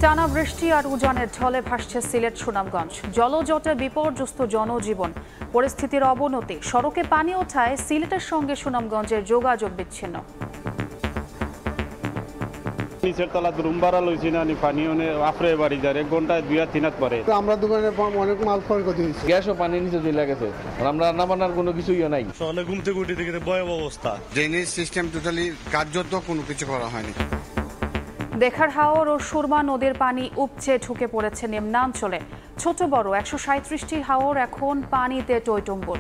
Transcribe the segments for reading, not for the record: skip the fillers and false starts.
টানা বৃষ্টি আর উজানের ঢলে ভাসছে সিলেট সুনামগঞ্জ। জলজটে বিপর্যস্ত জনজীবন, পরিস্থিতির অবনতি। সড়কে পানি ওঠায় সিলেটের সঙ্গে সুনামগঞ্জের যোগাযোগ বিচ্ছিন্ন। নিচের তলা দুরুম্বারা লইছি না পানি আফরে বাড়ি যায় 1 ঘন্টায় 2-3 হাত পরে। আমরা দোকানে অনেক মাল ক্ষয়ক্ষতি হয়েছে, গ্যাস ও পানি নিচে চলে গেছে, আমরা রান্না বান্নার কোনো কিছুই নাই। সকালে ঘুম থেকে উঠে দেখে ভয়াবহ অবস্থা, ড্রেনেজ সিস্টেম টোটালি কার্যত কোনো কিছু করা হয়নি। দেখার হাওর ও সুরমা নদীর পানি উপচে ঢুকে পড়েছে নিম্নাঞ্চলে। ছোট বড় 137টি হাওর এখন পানিতে টইটুম্বুর।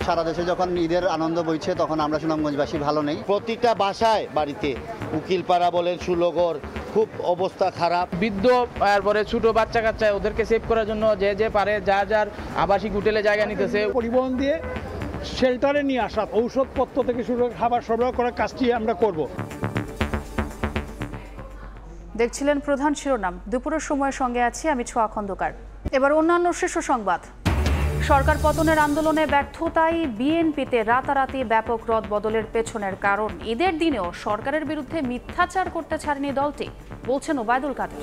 সারা দেশে যখন ঈদের আনন্দ বইছে তখন আমরা সুনামগঞ্জবাসী ভালো নেই। প্রতিটা বাসায় বাড়িতে উকিলপাড়া বলেন, সুলগর, খুব অবস্থা খারাপ। বৃদ্ধ তারপরে ছোট বাচ্চা কাচ্চা ওদেরকে সেভ করার জন্য যে পারে যার আবাসিক হোটেলে জায়গা নিতেছে। পরিবহন দিয়ে শেল্টারে নিয়ে আসা, ঔষধপত্র থেকে শুরু করে খাবার সরবরাহ করার কাজটি আমরা করব। দেখছিলেন প্রধান শিরোনাম। দুপুরের সময়ের সঙ্গে আছি আমি ছোয়া খন্দকার। এবার অন্যান্য শীর্ষ সংবাদ। সরকার পতনের আন্দোলনে ব্যর্থতাই বিএনপিতে রাতারাতি ব্যাপক রদবদলের পেছনের কারণ। ঈদের দিনেও সরকারের বিরুদ্ধে মিথ্যাচার করতে ছাড়েনি দলটি, বলছেন ওবায়দুল কাদের।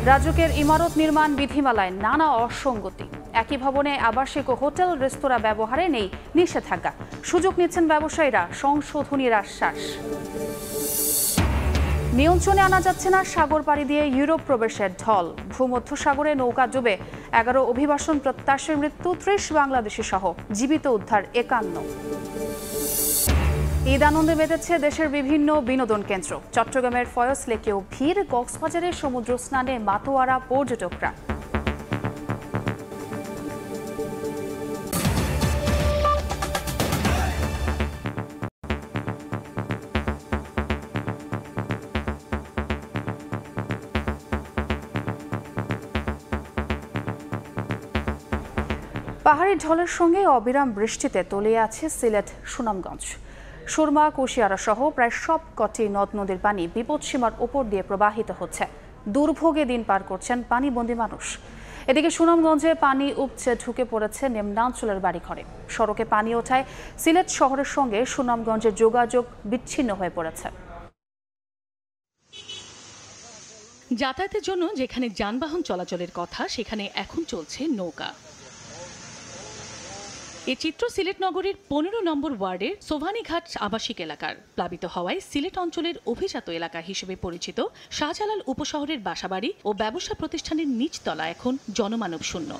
রাজুকের ইমারত নির্মাণ বিধিমালায় নানা অসঙ্গতি। একই ভবনে আবাসিক ও হোটেল রেস্তোরাঁ ব্যবহারে নেই নিষেধাজ্ঞা। সুযোগ নিচ্ছেন ব্যবসায়ীরা, সংশোধনীর আশ্বাস। নিয়ন্ত্রণে আনা যাচ্ছে না সাগর পাড়ি দিয়ে ইউরোপ প্রবেশের ঢল। ভূমধ্যসাগরে নৌকা ডুবে 11 অভিবাসন প্রত্যাশীর মৃত্যু, 30 বাংলাদেশি সহ জীবিত উদ্ধার 51। ঈদ আনন্দে মেতেছে দেশের বিভিন্ন বিনোদন কেন্দ্র। চট্টগ্রামের ফয়স লেকেও ভিড়, কক্সবাজারের সমুদ্র স্নানে মাতোয়ারা পর্যটকরা। পাহাড়ি ঢলের সঙ্গে অবিরাম বৃষ্টিতে তলিয়ে আছে সিলেট সুনামগঞ্জ। সুরমা, কুশিয়ারা সহ প্রায় সব কটি নদ নদীর পানি বিপদসীমার ওপর দিয়ে প্রবাহিত হচ্ছে। দুর্ভোগে দিন পার করছেন পানিবন্দী মানুষ। এদিকে সুনামগঞ্জে পানি উপচে ঢুকে পড়েছে নিম্নাঞ্চলের বাড়িঘরে। সড়কে পানি ওঠায় সিলেট শহরের সঙ্গে সুনামগঞ্জের যোগাযোগ বিচ্ছিন্ন হয়ে পড়েছে। যাতায়াতের জন্য যেখানে যানবাহন চলাচলের কথা সেখানে এখন চলছে নৌকা। এ চিত্র সিলেট নগরীর 15 নম্বর ওয়ার্ডের সোভানীঘাট আবাসিক এলাকার। প্লাবিত হওয়ায় সিলেট অঞ্চলের অভিজাত এলাকা হিসেবে পরিচিত শাহজালাল উপশহরের বাসাবাড়ি ও ব্যবসা প্রতিষ্ঠানের নিচতলা এখন জনমানব শূন্য।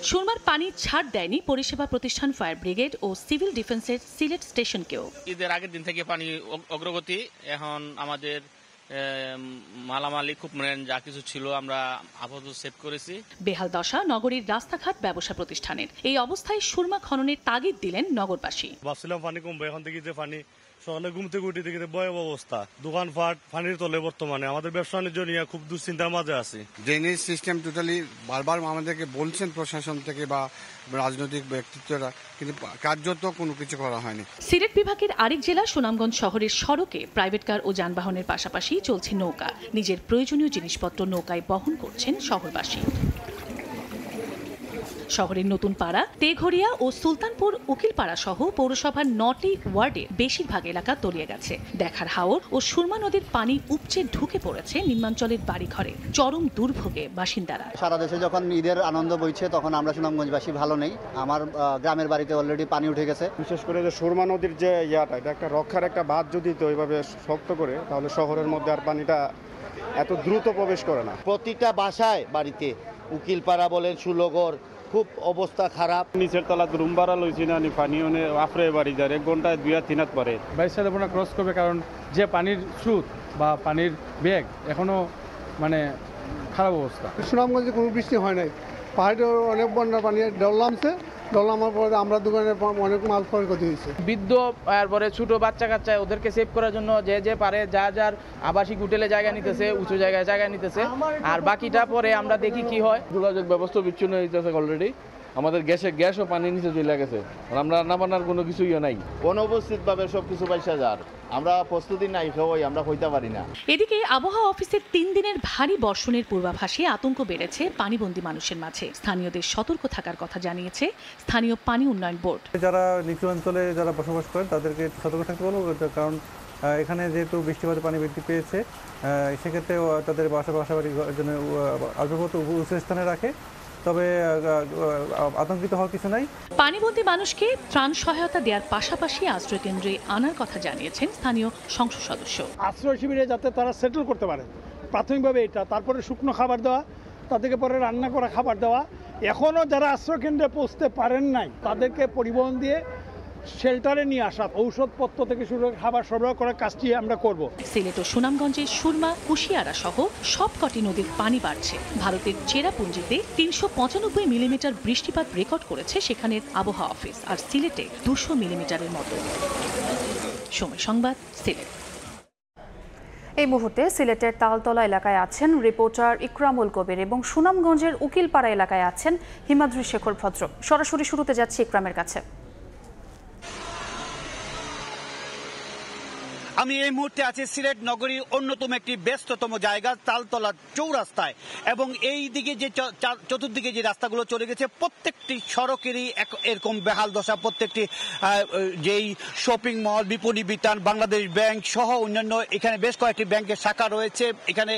সুরমার পানি ছাড় দেয়নি পরিষেবা প্রতিষ্ঠান ফায়ার ব্রিগেড ও সিভিল ডিফেন্সের সিলেট স্টেশনকেও। ঈদের আগের দিন থেকে পানি অগ্রগতি, এখন আমাদের মালামালি খুব যা কিছু ছিল আমরা আপাতত সেভ করেছি। বেহাল দশা নগরীর রাস্তাঘাট ব্যবসা প্রতিষ্ঠানের। এই অবস্থায় সুরমা খননের তাগিদ দিলেন নগরবাসী। ভাবছিলাম পানি কমবে, এখন থেকে যে পানি সকালে ঘুম থেকে উঠে দেখে ভয়াবহ অবস্থা, দোকানপাট পানির তলে। বর্তমানে আমাদের ব্যবসা বাণিজ্য নিয়ে খুব দুশ্চিন্তার মাঝে আছি। ড্রেনেজ সিস্টেম টোটালি বারবার আমাদেরকে বলছেন প্রশাসন থেকে বা রাজনৈতিক ব্যক্তিত্বরা, কিন্তু কার্যত কোনো কিছু করা হয়নি। সিলেট বিভাগের আরেক জেলা সুনামগঞ্জ শহরের সড়কে প্রাইভেট কার ও যানবাহনের পাশাপাশি চলছে নৌকা। নিজের প্রয়োজনীয় জিনিসপত্র নৌকায় বহন করছেন শহরবাসী। শহরের নতুন পাড়া, তেঘরিয়া ও সুলতানপুর উকিলপাড়া সহ পৌরসভার 9টি ওয়ার্ডে বেশিরভাগ এলাকা তলিয়ে গেছে। দেখার হাওর ও সুরমা নদীর পানি উপচে ঢুকে পড়েছে নিম্নাঞ্চলের বাড়িঘরে। চরম দুর্ভোগে বাসিন্দারা। সারা দেশে যখন ঈদের আনন্দ বইছে তখন আমরা সুনামগঞ্জবাসী ভালো নেই। আমার গ্রামের বাড়িতে অলরেডি পানি উঠে গেছে। বিশেষ করে যে সুরমা নদীর যে এটা একটা রক্ষার একটা বাঁধ যদি তো ওইভাবে শক্ত করে, তাহলে শহরের মধ্যে আর পানিটা এত দ্রুত প্রবেশ করে না। প্রতিটা বাসায় বাড়িতে উকিলপাড়া বলেন, সুলগর, খুব অবস্থা খারাপ। নিচের তলা দুরুম্বারা লইছি না পানি আফরে বাড়ি যায় 1 ঘন্টায় 2-3 হাত পরে। বাইশাল ক্রস করবে, কারণ যে পানির স্রোত বা পানির বেগ এখনো খারাপ অবস্থা। সুনামগঞ্জে কোনো বৃষ্টি হয় নাই, পাহাড়ে অনেক বন্যার পানি নামার পরে আমরা দোকানে অনেক মাল ক্ষয়ক্ষতি হয়েছে। বৃদ্ধ তারপরে ছোট বাচ্চা কাচ্চা ওদেরকে সেভ করার জন্য যে পারে যার আবাসিক হোটেলে জায়গা নিতেছে, উঁচু জায়গায় জায়গা নিতেছে। আর বাকিটা পরে আমরা দেখি কি হয়। যোগাযোগ ব্যবস্থা বিচ্ছিন্ন হইতেছে অলরেডি। আমাদের গ্যাস ও পানি নিচে চলে গেছে, আমরা রান্না বান্নার কোনো কিছুই নাই। অনুপস্থিত ভাবে সবকিছু পয়সা যার, আমরা প্রস্তুতি নাই, আমরা হইতে পারি না। এদিকে আবহাওয়া অফিসের 3 দিনের ভারী বর্ষণের পূর্বাভাসে আতঙ্ক বেড়েছে পানিবন্দী মানুষের মাঝে। স্থানীয়দের সতর্ক থাকার কথা জানিয়েছে স্থানীয় পানি উন্নয়ন বোর্ড। যারা নিচু অঞ্চলে যারা বসবাস করেন তাদেরকে সতর্ক থাকতে বলবো, কারণ এখানে যেহেতু বৃষ্টিপাতের পানি বৃদ্ধি পেয়েছে সেক্ষেত্রে তাদের বাসাবাড়ির জন্য আগ্রহত উঁচু স্থানে রাখে, তবে আতঙ্কিত হওয়ার কিছু নাই। পানিবন্দী মানুষকে ত্রাণ সহায়তা দেওয়ার পাশাপাশি আশ্রয় কেন্দ্রে আনার কথা জানিয়েছেন স্থানীয় সংসদ সদস্য। আশ্রয় শিবিরে যাতে তারা সেটেল করতে পারে প্রাথমিকভাবে এটা, তারপরে শুকনো খাবার দেওয়া, তাদেরকে পরে রান্না করা খাবার দেওয়া। এখনও যারা আশ্রয় কেন্দ্রে পৌঁছতে পারেন নাই তাদেরকে পরিবহন দিয়ে শেল্টারে নিয়ে আসা, ঔষধপত্র থেকে শুরু করে খাবার সরবরাহ করার কাজটি আমরা করব। সিলেট ও সুনামগঞ্জের সুরমা, কুশিয়ারা সহ সবকটি নদীর পানি বাড়ছে। ভারতের চেরাপুঞ্জিতে 395 মিলিমিটার বৃষ্টিপাত রেকর্ড করেছে সেখানের আবহাওয়া অফিস, আর সিলেটে 200 মিলিমিটারের মতো। সময় সংবাদ, সিলেট। এই মুহূর্তে সিলেটের তালতলা এলাকায় আছেন রিপোর্টার ইকরামুল কবির এবং সুনামগঞ্জের উকিলপাড়া এলাকায় আছেন হিমাদ্রি শেখর ভদ্র। সরাসরি শুরুতে যাচ্ছি ইকরামের কাছে। আমি এই মুহূর্তে আছি সিলেট নগরীর অন্যতম একটি ব্যস্ততম জায়গা তালতলা চৌরাস্তায়, এবং এই দিকে যে চতুর্দিকে যে রাস্তাগুলো চলে গেছে প্রত্যেকটি সড়কেরই এরকম বেহাল দশা। প্রত্যেকটি যেই শপিং মল, বিপণী বিতান, বাংলাদেশ ব্যাংক সহ অন্যান্য এখানে বেশ কয়েকটি ব্যাংকের শাখা রয়েছে, এখানে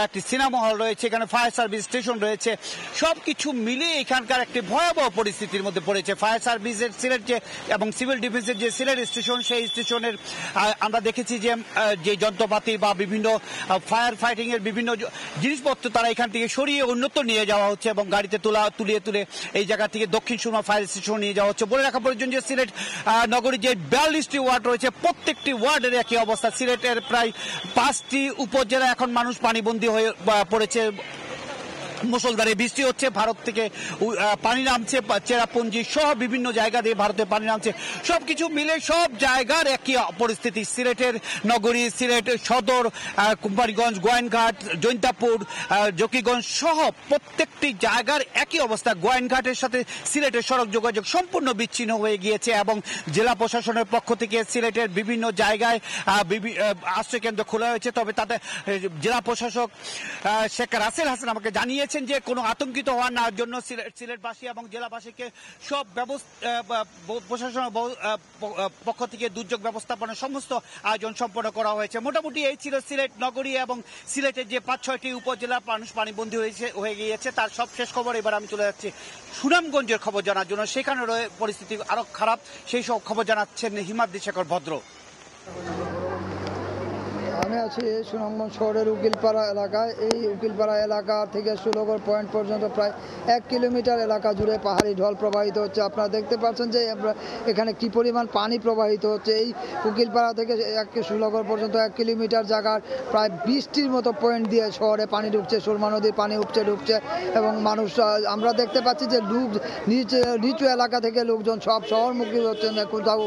একটি সিনেমা হল রয়েছে, এখানে ফায়ার সার্ভিস স্টেশন রয়েছে। সব কিছু মিলিয়ে এখানকার একটি ভয়াবহ পরিস্থিতির মধ্যে পড়েছে। ফায়ার সার্ভিসের সিলেট যে এবং সিভিল ডিফেন্সের যে সিলেট স্টেশন, সেই স্টেশনের আমরা দেখেছি যে যন্ত্রপাতি বা বিভিন্ন ফায়ার ফাইটিং এর বিভিন্ন জিনিসপত্র তারা এখান থেকে সরিয়ে অন্যত্র নিয়ে যাওয়া হচ্ছে এবং গাড়িতে তুলে এই জায়গা থেকে দক্ষিণ সুরমা ফায়ার স্টেশন নিয়ে যাওয়া হচ্ছে। বলে রাখা প্রয়োজন যে সিলেট নগরীর যে 42টি ওয়ার্ড রয়েছে প্রত্যেকটি ওয়ার্ডের একই অবস্থা। সিলেটের প্রায় 5টি উপজেলা এখন মানুষ পানিবন্দী হয়ে পড়েছে। মুষলধারে বৃষ্টি হচ্ছে, ভারত থেকে পানি নামছে, চেরাপুঞ্জি সহ বিভিন্ন জায়গা দিয়ে ভারতে পানি নামছে। সবকিছু মিলে সব জায়গার একই পরিস্থিতি। সিলেটের নগরী, সিলেট সদর, কোম্পানিগঞ্জ, গোয়াইনঘাট, জৈন্তাপুর, জকিগঞ্জ সহ প্রত্যেকটি জায়গার একই অবস্থা। গোয়াইনঘাটের সাথে সিলেটের সড়ক যোগাযোগ সম্পূর্ণ বিচ্ছিন্ন হয়ে গিয়েছে এবং জেলা প্রশাসনের পক্ষ থেকে সিলেটের বিভিন্ন জায়গায় আশ্রয়কেন্দ্র খোলা হয়েছে। তবে তাতে জেলা প্রশাসক শেখ রাসেল হাসান আমাকে জানিয়েছে যে কোনো আতঙ্কিত হওয়ার না জন্য সিলেটবাসী এবং জেলাবাসীকে সব প্রশাসনের পক্ষ থেকে দুর্যোগ ব্যবস্থাপনার সমস্ত আয়োজন সম্পন্ন করা হয়েছে। মোটামুটি এই ছিল সিলেট নগরী এবং সিলেটের যে 5-6টি উপজেলা মানুষ পানিবন্দী হয়ে গিয়েছে তার সব শেষ খবর। এবার আমি চলে যাচ্ছি সুনামগঞ্জের খবর জানার জন্য, সেখানে পরিস্থিতি আরো খারাপ। সেই সব খবর জানাচ্ছেন হিমাদ্রি শেখর ভদ্র। আমি আছি সুনামগঞ্জ শহরের উকিলপাড়া এলাকায়। এই উকিলপাড়া এলাকা থেকে সুলগর পয়েন্ট পর্যন্ত প্রায় 1 কিলোমিটার এলাকা জুড়ে পাহাড়ি ঢল প্রবাহিত হচ্ছে। আপনারা দেখতে পাচ্ছেন যে এখানে কি পরিমাণ পানি প্রবাহিত হচ্ছে। এই উকিলপাড়া থেকে সুলগর পর্যন্ত 1 কিলোমিটার জায়গার প্রায় 20টির মতো পয়েন্ট দিয়ে শহরে পানি ঢুকছে, সুরমা নদীর পানি ঢুকছে এবং মানুষ আমরা দেখতে পাচ্ছি যে নিচু এলাকা থেকে লোকজন সব শহরমুখী হচ্ছেন, কোথাও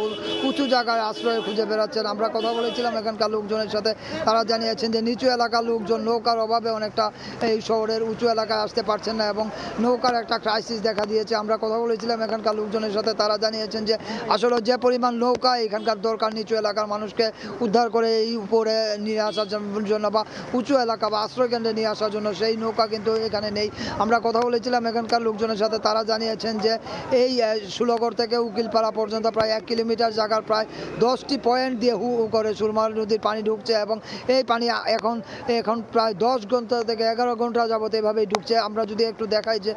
উঁচু জায়গায় আশ্রয় খুঁজে বেড়াচ্ছেন। আমরা কথা বলেছিলাম এখানকার লোকজনের সাথে, তারা জানিয়েছেন যে নিচু এলাকার লোকজন নৌকার অভাবে অনেকটা এই শহরের উঁচু এলাকায় আসতে পারছেন না এবং নৌকার একটা ক্রাইসিস দেখা দিয়েছে। আমরা কথা বলেছিলাম এখানকার লোকজনের সাথে, তারা জানিয়েছেন যে আসলে যে পরিমাণ নৌকা এখানকার দরকার নিচু এলাকার মানুষকে উদ্ধার করে এই উপরে নিয়ে আসার জন্য বা উঁচু এলাকা বা আশ্রয় কেন্দ্রে নিয়ে আসার জন্য, সেই নৌকা কিন্তু এখানে নেই। আমরা কথা বলেছিলাম এখানকার লোকজনের সাথে, তারা জানিয়েছেন যে এই সুলগর থেকে উকিলপাড়া পর্যন্ত প্রায় 1 কিলোমিটার জায়গার প্রায় 10টি পয়েন্ট দিয়ে হু করে সুরমা নদীর পানি ঢুকছে এবং এই পানি এখন প্রায় 10 ঘন্টা থেকে 11 ঘন্টা যাবত এভাবেই ঢুকছে। আমরা যদি একটু দেখাই যে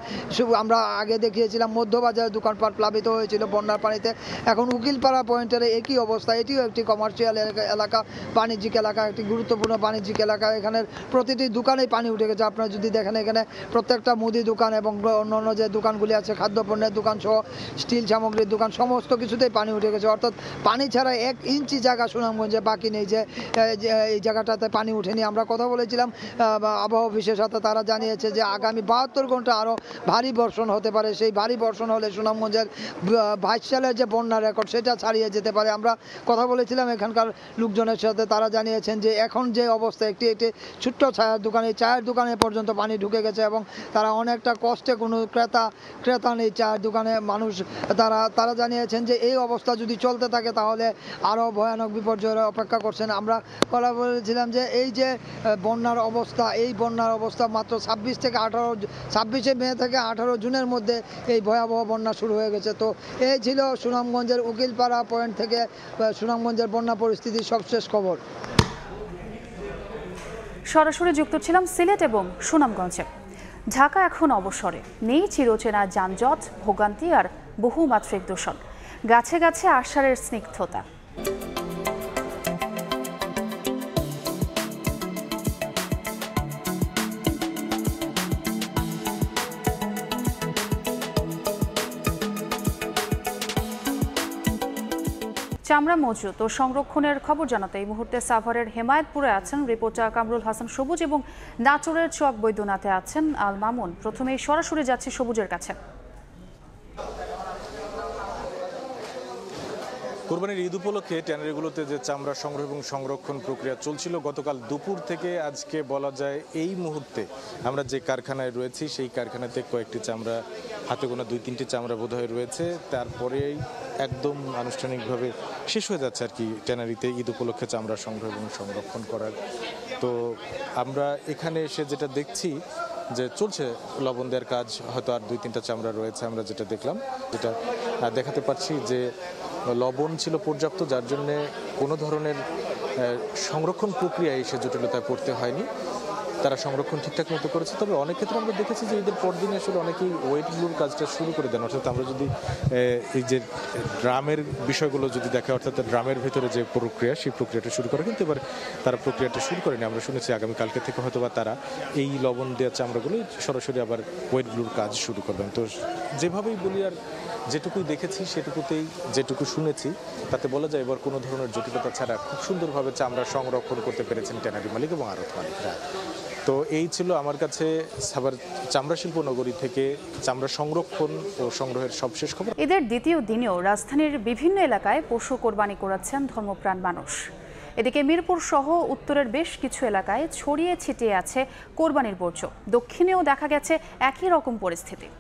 আমরা আগে দেখিয়েছিলাম মধ্যবাজারের দোকানপাট প্লাবিত হয়েছিল বন্যার পানিতে, এখন উকিলপাড়া পয়েন্টের একই অবস্থা। এটিও একটি কমার্শিয়াল এলাকা, বাণিজ্যিক এলাকা, একটি গুরুত্বপূর্ণ বাণিজ্যিক এলাকা। এখানের প্রতিটি দোকানেই পানি উঠে গেছে। আপনারা যদি দেখেন এখানে প্রত্যেকটা মুদি দোকান এবং অন্যান্য যে দোকানগুলি আছে, খাদ্যপণ্যের দোকান সহ স্টিল সামগ্রীর দোকান, সমস্ত কিছুতেই পানি উঠে গেছে। অর্থাৎ পানি ছাড়া 1 ইঞ্চি জায়গা সুনামগঞ্জে বাকি নেই যে এই জায়গাটাতে পানি উঠেনি। আমরা কথা বলেছিলাম আবহাওয়া অফিসের সাথে, তারা জানিয়েছে যে আগামী 72 ঘন্টা আরও ভারী বর্ষণ হতে পারে। সেই ভারী বর্ষণ হলে সুনামগঞ্জের 22 সালের যে বন্যা রেকর্ড সেটা ছাড়িয়ে যেতে পারে। আমরা কথা বলেছিলাম এখানকার লোকজনের সাথে, তারা জানিয়েছেন যে এখন যে অবস্থা, একটি ছোট্ট চায়ের দোকানে, চায়ের দোকানে পর্যন্ত পানি ঢুকে গেছে এবং তারা অনেকটা কষ্টে, কোনো ক্রেতা নেই চায়ের দোকানে মানুষ। তারা জানিয়েছেন যে এই অবস্থা যদি চলতে থাকে তাহলে আরও ভয়ানক বিপর্যয়ের অপেক্ষা করছেন। আমরা কথা বলেছিলাম যে এই যে বন্যার অবস্থা মাত্র 26শে মে থেকে 18 জুনের মধ্যে এই ভয়াবহ বন্যা শুরু হয়ে গেছে। তো এই ছিল সুনামগঞ্জের উকিলপাড়া পয়েন্ট থেকে সুনামগঞ্জের বন্যা পরিস্থিতির সবশেষ খবর। সরাসরি যুক্ত ছিলাম সিলেট এবং সুনামগঞ্জে। ঢাকা এখন অবসরে, নেই চিরচেনা যানজট, ভোগান্তি আর বহুমাত্রিক দূষণ, গাছে গাছে আষাঢ়ের স্নিগ্ধতা। চামড়া মজুত ও সংরক্ষণের খবর জানাতে এই মুহূর্তে সাভারের হেমায়েতপুরে আছেন রিপোর্টার কামরুল হাসান সবুজ এবং নাটোরের চক বৈদ্যনাথে আছেন আল মামুন। প্রথমেই সরাসরি যাচ্ছি সবুজের কাছে। কোরবানির ঈদ উপলক্ষে ট্যানারিগুলোতে যে চামড়া সংগ্রহ এবং সংরক্ষণ প্রক্রিয়া চলছিল গতকাল দুপুর থেকে আজকে বলা যায় এই মুহূর্তে আমরা যে কারখানায় রয়েছি সেই কারখানাতে কয়েকটি চামড়া, হাতে গোনা 2-3টি চামড়া বোধহয় রয়েছে, তারপরেই একদম আনুষ্ঠানিকভাবে শেষ হয়ে যাচ্ছে আর কি ট্যানারিতে ঈদ উপলক্ষে চামড়া সংগ্রহ এবং সংরক্ষণ করার। তো আমরা এখানে এসে যেটা দেখছি যে চলছে লবণ দেওয়ার কাজ, হয়তো আর 2-3টা চামড়া রয়েছে। আমরা যেটা দেখলাম, যেটা দেখাতে পাচ্ছি যে লবণ ছিল পর্যাপ্ত, যার জন্যে কোনো ধরনের সংরক্ষণ প্রক্রিয়ায় সে জটিলতায় পড়তে হয়নি। তারা সংরক্ষণ ঠিকঠাক মতো করেছে। তবে অনেক ক্ষেত্রে আমরা দেখেছি যে ঈদের পরদিনে আসলে অনেকেই ওয়েট ব্লুর কাজটা শুরু করে দেন। অর্থাৎ আমরা যদি এই যে ড্রামের বিষয়গুলো যদি দেখা, অর্থাৎ ড্রামের ভেতরে যে প্রক্রিয়া, সেই প্রক্রিয়াটা শুরু করে, কিন্তু এবার তারা প্রক্রিয়াটা শুরু করেনি। আমরা শুনেছি আগামীকালকে থেকে হয়তো বা তারা এই লবণ দেওয়া চামড়াগুলো সরাসরি আবার ওয়েট ব্লুর কাজ শুরু করবেন। তো যেভাবেই বলি, আর যেটুকুই দেখেছি সেটুকুতেই, যেটুকু শুনেছি তাতে বলা যায় এবার কোনো ধরনের জটিলতা ছাড়া খুব সুন্দরভাবে চামড়া সংরক্ষণ করতে পেরেছেন ট্যানারি মালিক এবং আড়ত মালিকরা। তো এই ছিল আমার কাছে সাভার চামড়া শিল্প নগরী থেকে চামড়া সংরক্ষণ ও সংগ্রহের সবশেষ খবর। ঈদের দ্বিতীয় দিনেও রাজধানীর বিভিন্ন এলাকায় পশু কোরবানি করাচ্ছেন ধর্মপ্রাণ মানুষ। এদিকে মিরপুর সহ উত্তরের বেশ কিছু এলাকায় ছড়িয়ে ছিটিয়ে আছে কোরবানির বর্জ্য। দক্ষিণেও দেখা গেছে একই রকম পরিস্থিতি।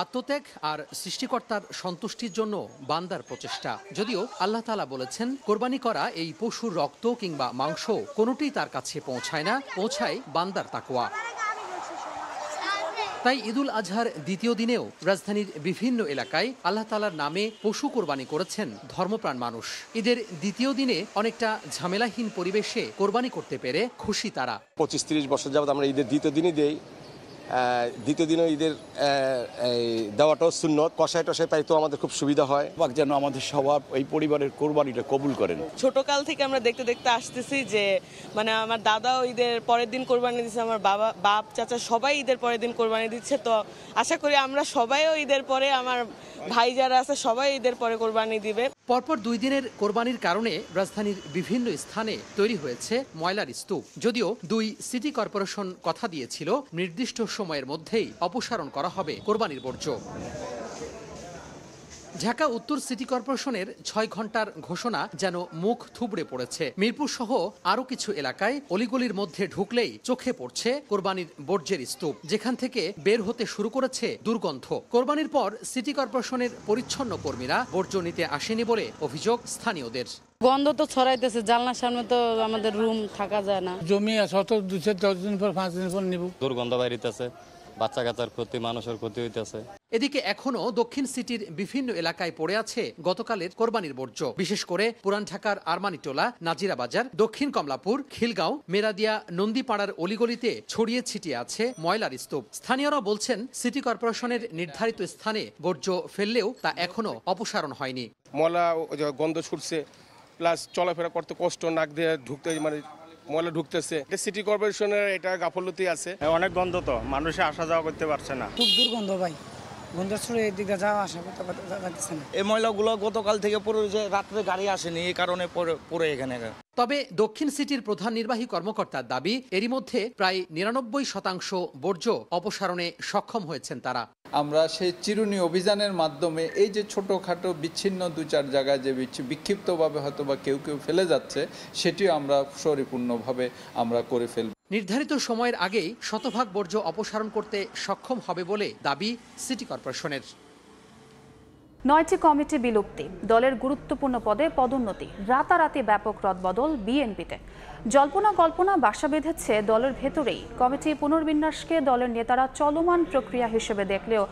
আত্মত্যাগ আর সৃষ্টিকর্তার সন্তুষ্টির জন্য বান্দার প্রচেষ্টা। যদিও আল্লাহ তাআলা বলেছেন কোরবানি করা এই পশুর রক্ত কিংবা মাংস কোনোটিই তার কাছে পৌঁছায় না, পৌঁছায় বান্দার তাকওয়া। তাই ঈদুল আজহার দ্বিতীয় দিনেও রাজধানীর বিভিন্ন এলাকায় আল্লাহ তাআলার নামে পশু কোরবানি করেছেন ধর্মপ্রাণ মানুষ। ঈদের দ্বিতীয় দিনে অনেকটা ঝামেলাহীন পরিবেশে কোরবানি করতে পেরে খুশি তারা। 25-30 বছর যাবত আমরা ঈদের দ্বিতীয় দিনই দেই। দ্বিতীয় দিনও ঈদের দেওয়াটাও সুন্নত, কষায় টষায় পাইতো আমাদের খুব সুবিধা হয়। যেন আমাদের সবার এই পরিবারের কোরবানিটা কবুল করেন। ছোটকাল থেকে আমরা দেখতে দেখতে আসতেছি যে মানে আমার দাদাও ঈদের পরের দিন কোরবানি দিচ্ছে, আমার বাপ চাচা সবাই ঈদের পরের দিন কোরবানি দিচ্ছে। তো আশা করি আমরা সবাইও ঈদের পরে, আমার ভাই যারা আছে সবাই ঈদের পরে কোরবানি দিবে। পরপর 2 দিনের কোরবানির কারণে রাজধানীর বিভিন্ন স্থানে তৈরি হয়েছে ময়লার স্তূপ। যদিও 2 সিটি কর্পোরেশন কথা দিয়েছিল নির্দিষ্ট সময়ের মধ্যেই অপসারণ করা হবে কোরবানির বর্জ্য। ঢাকা উত্তর সিটি কর্পোরেশনের 6 ঘন্টার ঘোষণা যেন মুখ থুবড়ে পড়েছে। মিরপুর সহ আরো কিছু এলাকায় অলিগলির মধ্যে ঢুকলেই চোখে পড়ছে কোরবানির বর্জ্যের স্তূপ, যেখান থেকে বের হতে শুরু করেছে দুর্গন্ধ। কোরবানির পর সিটি কর্পোরেশনের পরিচ্ছন্ন কর্মীরা বর্জ্য নিতে আসেনি বলে অভিযোগ স্থানীয়দের। গন্ধ তো ছড়াইতেছে, জানলার সামনে তো আমাদের রুম থাকা যায় না। জমি আছে, 2-10 দিন পর 5 দিন পর নিব। দুর্গন্ধ বাইরিতেছে, বাচ্চা কাচ্চার ক্ষতি, মানুষের ক্ষতি হইতেছে। এদিকে এখনো দক্ষিণ সিটির বিভিন্ন এলাকায় পড়ে আছে গতকালের কোরবানির বর্জ্য। বিশেষ করে পুরান ঢাকার আরমানিটোলা, নাজিরা বাজার, দক্ষিণ কমলাপুর, খিলগাঁও, মেরাদিয়া, নন্দীপাড়ার অলিগলিতে ছড়িয়ে ছিটিয়ে আছে ময়লার স্তূপ। স্থানীয়রা বলছেন সিটি কর্পোরেশনের নির্ধারিত স্থানে বর্জ্য ফেললেও তা এখনো অপসারণ হয়নি। ময়লা গন্ধ ছুটছে, প্লাস চলাফেরা করতে কষ্ট, নাক দিয়ে ঢুকতে মানে ময়লা ঢুকতেছে। সিটি কর্পোরেশনের এটা গাফলতি আছে। অনেক গন্ধ, তো মানুষে আসা যাওয়া করতে পারছে না। খুব দুর্গন্ধ ভাই, গন্ধ ছড়ে এদিকে যাওয়া আসা করতে পারছে না। এই ময়লাগুলো গতকাল থেকে পড়ে, যে রাত্রে গাড়ি আসেনি এই কারণে পড়ে এখানে। তবে দক্ষিণ সিটির প্রধান নির্বাহী কর্মকর্তার দাবি, এরই মধ্যে প্রায় 99% বর্জ্য অপসারণে সক্ষম হয়েছেন তারা। আমরা সেই চিরুনি অভিযানের মাধ্যমে এই যে ছোটোখাটো বিচ্ছিন্ন 2-4 জায়গায় যে বিক্ষিপ্তভাবে হয়তো বা কেউ ফেলে যাচ্ছে, সেটিও আমরা পরিপূর্ণভাবে আমরা করে ফেলব। নির্ধারিত সময়ের আগেই শতভাগ বর্জ্য অপসারণ করতে সক্ষম হবে বলে দাবি সিটি কর্পোরেশনের। 9টি কমিটি বিলুপ্তি, দলের গুরুত্বপূর্ণ পদে পদোন্নতি, রাতারাতি ব্যাপক রদবদল বিএনপিতে। জল্পনা কল্পনা বাসা বেঁধেছে দলের ভেতরেই। কমিটি পুনর্বিন্যাসকে দলের নেতারা চলমান প্রক্রিয়া হিসেবে দেখলেও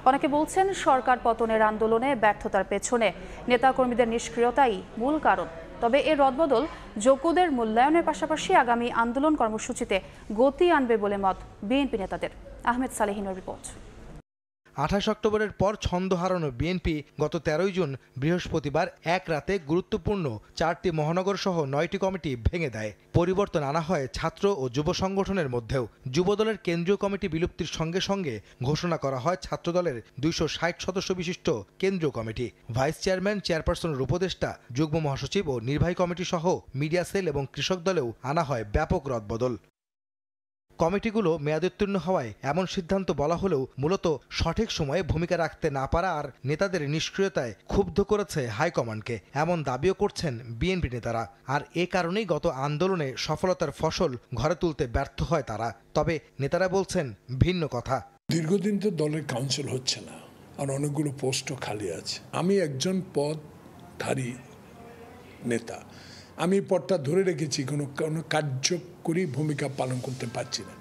অনেকে বলছেন সরকার পতনের আন্দোলনে ব্যর্থতার পেছনে নেতাকর্মীদের নিষ্ক্রিয়তাই মূল কারণ। তবে এর রদবদল যোগ্যদের মূল্যায়নের পাশাপাশি আগামী আন্দোলন কর্মসূচিতে গতি আনবে বলে মত বিএনপি নেতাদের। আহমেদ সালেহিনের রিপোর্ট। 28 অক্টোবরের পর ছন্দ হারানো বিএনপি গত 13 জুন বৃহস্পতিবার এক রাতে গুরুত্বপূর্ণ 4টি মহানগর সহ 9টি কমিটি ভেঙে দেয়। পরিবর্তন আনা হয় ছাত্র ও যুব সংগঠনের মধ্যেও। যুবদলের কেন্দ্রীয় কমিটি বিলুপ্তির সঙ্গে সঙ্গে ঘোষণা করা হয় ছাত্রদলের 260 সদস্য বিশিষ্ট কেন্দ্রীয় কমিটি। ভাইস চেয়ারম্যান, চেয়ারপারসনের উপদেষ্টা, যুগ্ম মহাসচিব ও নির্বাহী কমিটি সহ মিডিয়া সেল এবং কৃষক দলেও আনা হয় ব্যাপক রদবদল। কমিটিগুলো মেয়াদোত্তীর্ণ হওয়ায় এমন সিদ্ধান্ত বলা হলেও মূলত সঠিক সময়ে ভূমিকা রাখতে না পারা আর নেতাদের নিষ্ক্রিয়তায় ক্ষুব্ধ করেছে হাইকমান্ডকে, এমন দাবিও করছেন বিএনপি নেতারা। আর এ কারণেই গত আন্দোলনে সফলতার ফসল ঘরে তুলতে ব্যর্থ হয় তারা। তবে নেতারা বলছেন ভিন্ন কথা। দীর্ঘদিন তো দলের কাউন্সিল হচ্ছে না, আর অনেকগুলো পোস্টও খালি আছে। আমি একজন পদধারী নেতা, আমি পদটা ধরে রেখেছি, কোনো কার্যকরী ভূমিকা পালন করতে পারছি না।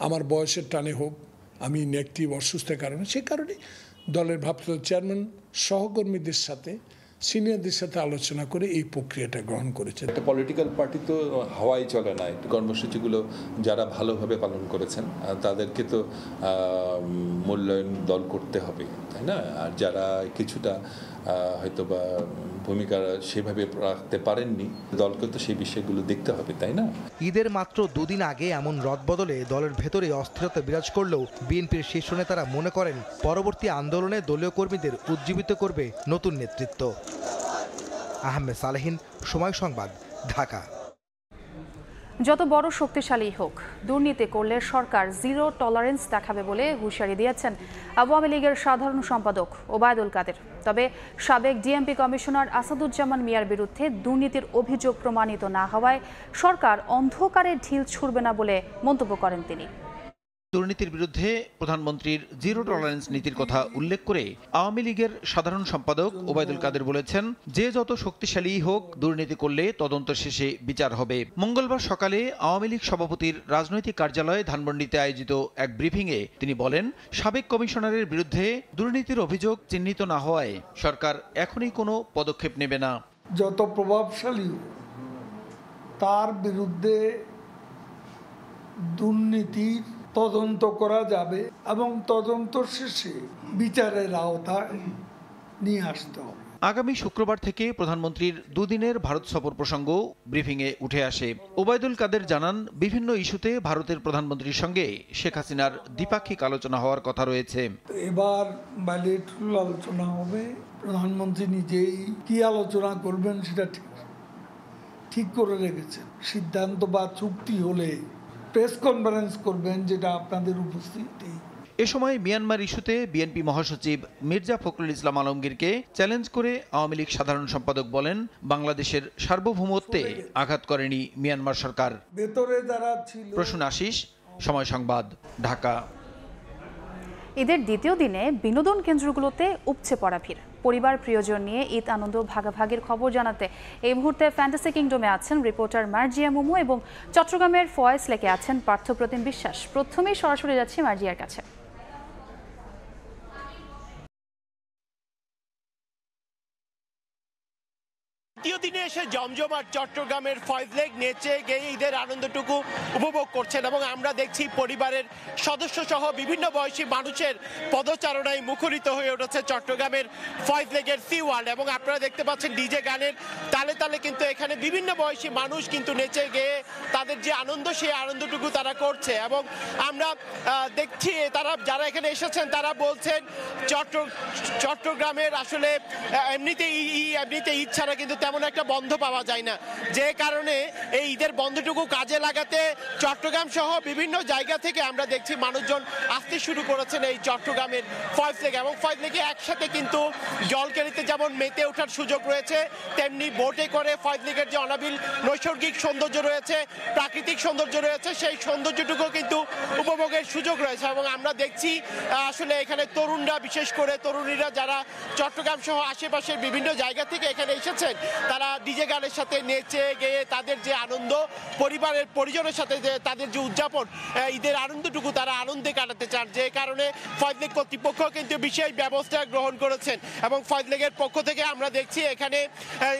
আমার বয়সের টানে হোক, আমি নেগেটিভ অসুস্থতার কারণে, সে কারণে দলের ভারপ্রাপ্ত চেয়ারম্যান সহকর্মীদের সাথে, সিনিয়রদের সাথে আলোচনা করে এই প্রক্রিয়াটা গ্রহণ করেছে। একটা পলিটিক্যাল পার্টি তো হাওয়াই চলে না, কর্মসূচিগুলো যারা ভালোভাবে পালন করেছেন তাদেরকে তো মূল্যায়ন দল করতে হবে, তাই না? আর যারা কিছুটা হয়তো বা ভূমিকা সেভাবে রাখতে পারেননি, দলকে তো সেই বিষয়গুলো দেখতে হবে, তাই না? ঈদের মাত্র দুদিন আগে এমন রদবদলে দলের ভেতরে অস্থিরতা বিরাজ করলেও বিএনপির শীর্ষ নেতারা মনে করেন পরবর্তী আন্দোলনে দলীয় কর্মীদের উজ্জীবিত করবে নতুন নেতৃত্ব। আহমেদ সালেহিন, সময় সংবাদ, ঢাকা। যত বড় শক্তিশালী হোক, দুর্নীতি করলে সরকার জিরো টলারেন্স দেখাবে বলে হুঁশিয়ারি দিয়েছেন আওয়ামী লীগের সাধারণ সম্পাদক ওবায়দুল কাদের। তবে সাবেক ডিএমপি কমিশনার আসাদুজ্জামান মিয়ার বিরুদ্ধে দুর্নীতির অভিযোগ প্রমাণিত না হওয়ায় সরকার অন্ধকারে ঢিল ছুড়বে না বলে মন্তব্য করেন তিনি। দুর্নীতির বিরুদ্ধে প্রধানমন্ত্রীর জিরো টলারেন্স নীতির কথা উল্লেখ করে আওয়ামী লীগের সাধারণ সম্পাদক ওবায়দুল কাদের বলেছেন, যে যত শক্তিশালী হোক, দুর্নীতি করলে তদন্ত শেষে বিচার হবে। মঙ্গলবার সকালে আওয়ামী লীগ সভাপতির রাজনৈতিক কার্যালয়ে ধানমন্ডিতে আয়োজিত এক ব্রিফিংয়ে তিনি বলেন, সাবেক কমিশনারের বিরুদ্ধে দুর্নীতির অভিযোগ চিহ্নিত না হওয়ায় সরকার এখনই কোনো পদক্ষেপ নেবে না। যত প্রভাবশালী তার বিরুদ্ধে দুর্নীতির তদন্ত করা যাবে এবং তদন্ত শেষে বিচারের আওতায় নিয়ে আসতে হবে। আগামী শুক্রবার থেকে প্রধানমন্ত্রীর দুদিনের ভারত সফর প্রসঙ্গ ব্রিফিংয়ে উঠে আসে। ওবায়দুল কাদের জানান, বিভিন্ন ইস্যুতে ভারতের প্রধানমন্ত্রীর সঙ্গে শেখ হাসিনার দ্বিপাক্ষিক আলোচনা হওয়ার কথা রয়েছে। এবার বাইলেটারাল আলোচনা হবে, প্রধানমন্ত্রী নিজেই কি আলোচনা করবেন সেটা ঠিক করে রেখেছেন। সিদ্ধান্ত বা চুক্তি হলে প্রেস কনফারেন্স করবেন, যেটা আপনাদের উপস্থিতি। এ সময় মিয়ানমার ইস্যুতে বিএনপি মহাসচিব মির্জা ফখরুল ইসলাম আলমগীরকে চ্যালেঞ্জ করে আওয়ামী লীগ সাধারণ সম্পাদক বলেন, বাংলাদেশের সার্বভৌমত্বে আঘাত করেনি মিয়ানমার সরকার। ভেতরে যারা ছিল। প্রসূন আশিস, সময় সংবাদ, ঢাকা। ঈদের দ্বিতীয় দিনে বিনোদন কেন্দ্রগুলোতে উপচে পড়া ভিড়। পরিবার প্রিয়জন নিয়ে ঈদ আনন্দ ভাগাভাগির খবর জানাতে এই মুহূর্তে ফ্যান্টাসি কিংডমে আছেন রিপোর্টার মার্জিয়া মোমো এবং চট্টগ্রামের ফয়েজ লেকে আছেন পার্থপ্রতিম বিশ্বাস। প্রথমেই সরাসরি যাচ্ছি মার্জিয়ার কাছে। দ্বিতীয় দিনে এসে জমজমাট চট্টগ্রামের ফয়েজ লেক নেচে গেয়ে ঈদের আনন্দটুকু উপভোগ করছেন এবং আমরা দেখছি পরিবারের সদস্য সহ বিভিন্ন বয়সী মানুষের পদচারণায় মুখরিত হয়ে উঠেছে চট্টগ্রামের ফয়েজ লেকের সি ওয়ার্ল্ড। এবং আপনারা দেখতে পাচ্ছেন ডিজে গানের তালে তালে কিন্তু এখানে বিভিন্ন বয়সী মানুষ কিন্তু নেচে গেয়ে তাদের যে আনন্দ, সেই আনন্দটুকু তারা করছে। এবং আমরা দেখছি তারা যারা এখানে এসেছেন তারা বলছেন চট্টগ্রামের আসলে এমনিতে ঈদ ছাড়া কিন্তু তেমন একটা বন্ধ পাওয়া যায় না, যে কারণে এই ঈদের বন্ধটুকু কাজে লাগাতে চট্টগ্রাম সহ বিভিন্ন জায়গা থেকে আমরা দেখছি মানুষজন আসতে শুরু করেছেন এই চট্টগ্রামের ফয়েজ লেক, এবং ফয়েজ লেকে একসাথে কিন্তু জলকেলিতে যেমন মেতে ওঠার সুযোগ রয়েছে, তেমনি বোটে করে ফয়েজ লেকের যে অনাবিল নৈসর্গিক সৌন্দর্য রয়েছে, প্রাকৃতিক সৌন্দর্য রয়েছে, সেই সৌন্দর্যটুকু কিন্তু উপভোগের সুযোগ রয়েছে। এবং আমরা দেখছি আসলে এখানে তরুণরা, বিশেষ করে তরুণীরা যারা চট্টগ্রাম সহ আশেপাশের বিভিন্ন জায়গা থেকে এখানে এসেছেন, তারা ডিজে গানের সাথে নেচে গেয়ে তাদের যে আনন্দ, পরিবারের পরিজনের সাথে যে তাদের যে উদযাপন, ঈদের আনন্দটুকু তারা আনন্দে কাটাতে চান, যে কারণে ফয়েজ লেক কর্তৃপক্ষ কিন্তু বিশেষ ব্যবস্থা গ্রহণ করেছেন। এবং ফয়েজ লেকের পক্ষ থেকে আমরা দেখছি এখানে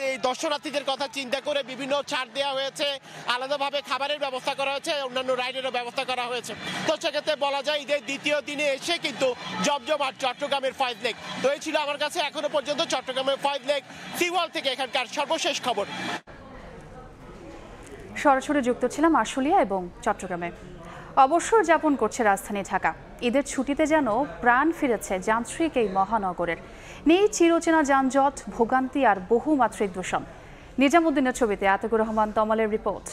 এই দর্শনার্থীদের কথা চিন্তা করে বিভিন্ন ছাড় দেওয়া হয়েছে, আলাদাভাবে খাবারের ব্যবস্থা করা হয়েছে, অন্যান্য রাইডেরও ব্যবস্থা করা হয়েছে। তো সেক্ষেত্রে বলা যায় ঈদের দ্বিতীয় দিনে এসে কিন্তু জমজমাট চট্টগ্রামের ফয়েজ লেক। তো এই ছিল আমার কাছে এখনো পর্যন্ত চট্টগ্রামের ফয়েজ লেক সিওয়াল থেকে এখানকার সর্বশেষ খবর। সরাসরি যুক্ত ছিলাম আশুলিয়া এবং চট্টগ্রামে। অবসর যাপন করছে রাজধানী ঢাকা। ঈদের ছুটিতে যেন প্রাণ ফিরেছে যান্ত্রিক এই মহানগরের। নেই চিরচেনা যানজট, ভোগান্তি আর বহুমাত্রিক দূষণ। নিজামুদ্দিনের ছবিতে আতিকুর রহমান তমালের রিপোর্ট।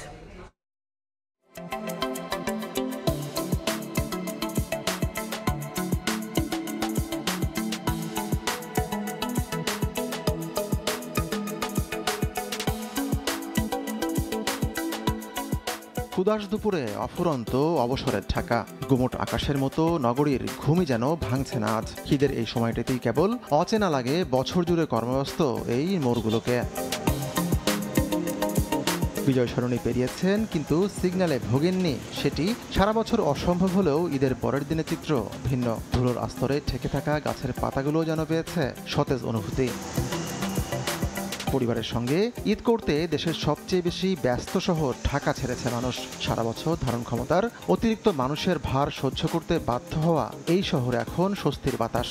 ক্ষুদাস দুপুরে অফুরন্ত অবসরের ঢাকা। গুমোট আকাশের মতো নগরীর ঘুমই যেন ভাঙছে না আজ। ঈদের এই সময়টাতেই কেবল অচেনা লাগে বছর জুড়ে কর্মব্যস্ত এই মোড়গুলোকে। বিজয় সরণি পেরিয়েছেন কিন্তু সিগন্যালে ভোগেননি, সেটি সারা বছর অসম্ভব হলেও ঈদের পরের দিনের চিত্র ভিন্ন। ধুলোর আস্তরে ঠেকে থাকা গাছের পাতাগুলো যেন পেয়েছে সতেজ অনুভূতি। পরিবারের সঙ্গে ঈদ করতে দেশের সবচেয়ে বেশি ব্যস্ত শহর ঢাকা ছেড়েছে মানুষ। সারা বছর ধারণ ক্ষমতার অতিরিক্ত মানুষের ভার সহ্য করতে বাধ্য হওয়া এই শহরে এখন স্বস্তির বাতাস।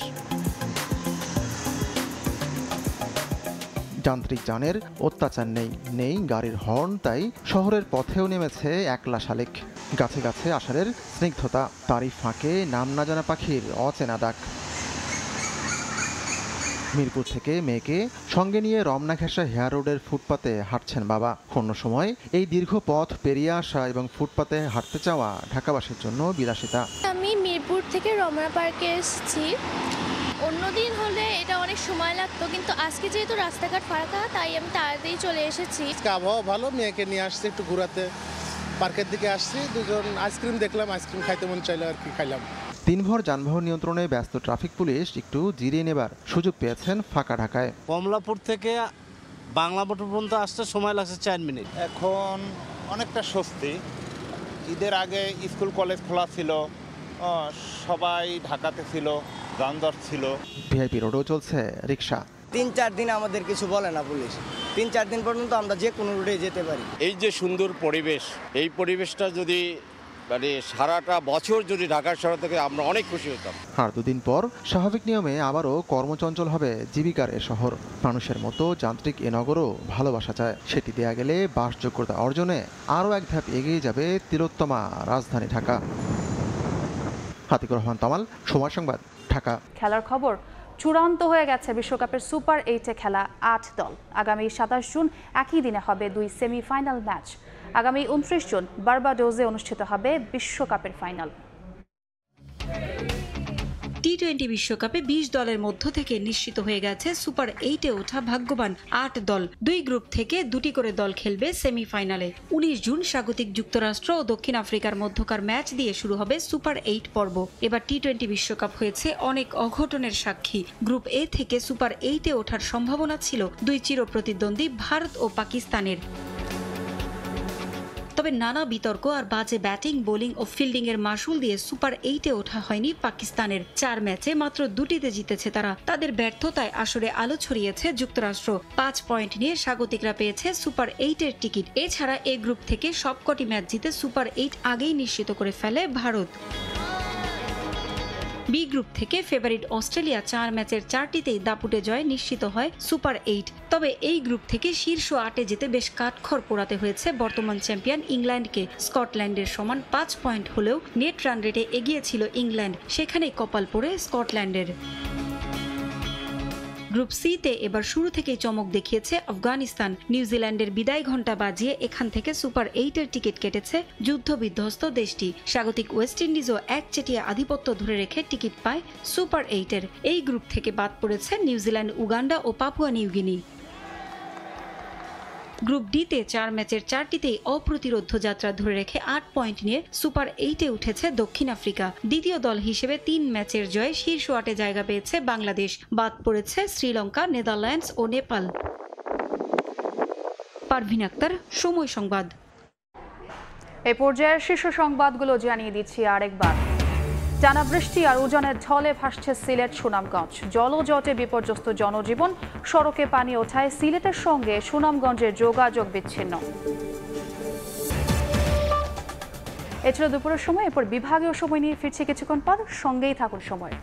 যান্ত্রিক যানের অত্যাচার নেই গাড়ির হর্ন, তাই শহরের পথেও নেমেছে একলা শালিক। গাছে গাছে আষাঢ়ের স্নিগ্ধতা, তারই ফাঁকে নাম না জানা পাখির অচেনা ডাক। মিরপুর থেকে মেয়েকে সঙ্গে নিয়ে রমনা ঘেঁষা হেয়ার রোডের ফুটপাতে হাঁটছেন বাবা। অন্য সময় এই দীর্ঘ পথ পেরিয়ে আসা এবং ফুটপাতে হাঁটতে চাওয়া ঢাকাবাসীর জন্য বিলাসিতা। আমি মিরপুর থেকে রমনা পার্কে এসেছি। অন্যদিন হলে এটা অনেক সময় লাগতো, কিন্তু আজকে যেহেতু রাস্তাঘাট ফাঁকা তাই আমি তাড়াতাড়ি চলে এসেছি। আবহাওয়া ভালো, মেয়েকে নিয়ে আসছি একটু ঘোরাতে, পার্কের দিকে আসছি। দুজন আইসক্রিম দেখলাম, আইসক্রিম খাইতে মন চাইলো আর কি, খাইলাম। দিনভর যানবাহন নিয়ন্ত্রণে ব্যস্ত ট্রাফিক পুলিশ একটু জিরিয়ে নেবার সুযোগ পেয়েছেন ফাঁকা ঢাকায়। কমলাপুর থেকে বাংলা মোটর পর্যন্ত আসতে সময় লাগছে 4 মিনিট। এখন অনেকটা স্বস্তি। ঈদের আগে স্কুল কলেজ খোলা ছিল, সবাই ঢাকাতে ছিল, যানজট ছিল। ভিআইপি রোডেও চলছে রিক্সা। 3-4 দিন আমাদের কিছু বলে না পুলিশ। 3-4 দিন পর্যন্ত আমরা যে কোনো রুটে যেতে পারি। এই যে সুন্দর পরিবেশ, এই পরিবেশটা যদি মানে সারাটা বছর যদি ঢাকার শহর থেকে আমরা অনেক খুশি হতাম। আর দুদিন পর স্বাভাবিক নিয়মে আবারও কর্মচঞ্চল হবে জীবিকার এ শহর। মানুষের মতো যান্ত্রিক এ নগরও ভালোবাসা চায়। সেটি দেয়া গেলে বাসযোগ্যতা অর্জনে আরও এক ধাপ এগিয়ে যাবে তিলোত্তমা রাজধানী ঢাকা। আতিকুর রহমান তমাল, সময় সংবাদ, ঢাকা। খেলার খবর। চূড়ান্ত হয়ে গেছে বিশ্বকাপের সুপার 8-এ খেলা 8 দল। আগামী 27 জুন একই দিনে হবে 2 সেমিফাইনাল ম্যাচ। আগামী 29 জুন বার্বাডোজে অনুষ্ঠিত হবে বিশ্বকাপের ফাইনাল। টি-20 বিশ্বকাপে 20 দলের মধ্য থেকে নিশ্চিত হয়ে গেছে সুপার 8-এ ওঠা ভাগ্যবান 8 দল। 2 গ্রুপ থেকে 2টি করে দল খেলবে সেমিফাইনালে। 19 জুন স্বাগতিক যুক্তরাষ্ট্র ও দক্ষিণ আফ্রিকার মধ্যকার ম্যাচ দিয়ে শুরু হবে সুপার 8 পর্ব। এবার টি-20 বিশ্বকাপ হয়েছে অনেক অঘটনের সাক্ষী। গ্রুপ এ থেকে সুপার 8-এ ওঠার সম্ভাবনা ছিল 2 চিরপ্রতিদ্বন্দ্বী ভারত ও পাকিস্তানের। তবে নানা বিতর্ক আর বাজে ব্যাটিং, বোলিং ও ফিল্ডিং এর মাসুল দিয়ে সুপার 8-এ ওঠা হয়নি পাকিস্তানের। 4 ম্যাচে মাত্র 2টিতে জিতেছে তারা। তাদের ব্যর্থতায় আসরে আলো ছড়িয়েছে যুক্তরাষ্ট্র। 5 পয়েন্ট নিয়ে স্বাগতিকরা পেয়েছে সুপার 8-এর টিকিট। এছাড়া এ গ্রুপ থেকে সবকটি ম্যাচ জিতে সুপার 8 আগেই নিশ্চিত করে ফেলে ভারত। বি গ্রুপ থেকে ফেভারিট অস্ট্রেলিয়া 4 ম্যাচের 4টিতেই দাপুটে জয় নিশ্চিত হয় সুপার 8। তবে এই গ্রুপ থেকে শীর্ষ 8-এ যেতে বেশ কাঠখড় পোড়াতে হয়েছে বর্তমান চ্যাম্পিয়ন ইংল্যান্ডকে। স্কটল্যান্ডের সমান 5 পয়েন্ট হলেও নেট রান রেটে এগিয়ে ছিল ইংল্যান্ড, সেখানেই কপাল পড়ে স্কটল্যান্ডের। গ্রুপ সিতে এবার শুরু থেকেই চমক দেখিয়েছে আফগানিস্তান। নিউজিল্যান্ডের বিদায় ঘণ্টা বাজিয়ে এখান থেকে সুপার 8-এর টিকিট কেটেছে যুদ্ধ বিধ্বস্ত দেশটি। স্বাগতিক ওয়েস্ট ইন্ডিজও একচেটিয়া আধিপত্য ধরে রেখে টিকিট পায় সুপার 8-এর। এই গ্রুপ থেকে বাদ পড়েছে নিউজিল্যান্ড, উগান্ডা ও পাপুয়া নিউগিনি। গ্রুপ ডিতে 4 ম্যাচের 4টিতেই অপ্রতিরোধ যাত্রা ধরে রেখে 8 পয়েন্ট নিয়ে সুপার 8-এ উঠেছে দক্ষিণ আফ্রিকা। দ্বিতীয় দল হিসেবে 3 ম্যাচের জয়ে শীর্ষ 8-এ জায়গা পেয়েছে বাংলাদেশ। বাদ পড়েছে শ্রীলঙ্কা, নেদারল্যান্ডস ও নেপাল। পারভিন আক্তার, সময় সংবাদ। এই পর্যায়ের শীর্ষ সংবাদগুলো জানিয়ে দিচ্ছি আরেকবার। টানা বৃষ্টি আর উজানের ঢলে ভাসছে সিলেট সুনামগঞ্জ। জলজটে বিপর্যস্ত জনজীবন, সড়কে পানি ওঠায় সিলেটের সঙ্গে সুনামগঞ্জের যোগাযোগ বিচ্ছিন্ন। এছাড়া দুপুরের সময় এরপর বিভাগীয় সময় নিয়ে ফিরছি কিছুক্ষণ পর, সঙ্গেই থাকুন সময়।